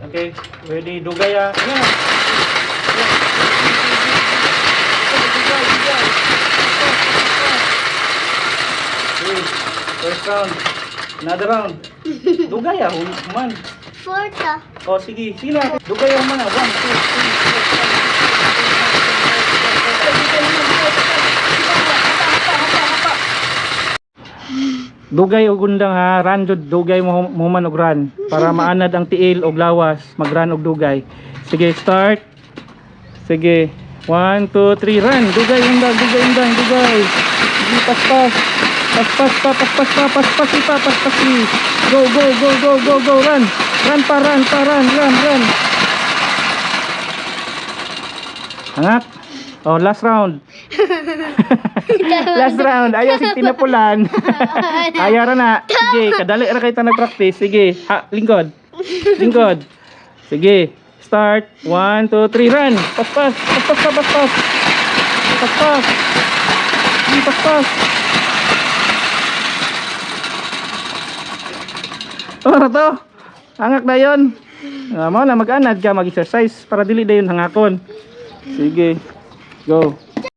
Okay, ready, dugay ah. Yan. Okay, first round. Another round. Dugay ah, human. Forta. O sige, sino? Dugay ang mana. 1, 2, 3, 4, 5, 6, 7, 8, 9, 10. Dugay og undang ha, ran jud dugay mo man og ran para maanad ang tiil og lawas, magran og dugay. Sige, start. Sige. 1 2 3 run. Dugay undang, dugay undang, dugay. Sige, paspas. Paspas pa, paspas pa, paspas pa, paspas pa. Go go go go go go run. Run pa, run pa, run, run, run. Hangat. Oh, last round. Last round. Ayaw si tinapulan. Ayaw ra na. Sige, kadali ra kay ta nag-practice. Sige, ha, lingkod. Lingkod. Sige, start. 1 2 3 run. Paspas, paspas, paspas. Paspas. Sige, paspas. Ora to. Hangak dayon. Mo na mag-anad ka, mag-exercise para dili dayon hangakon. Sige. Go.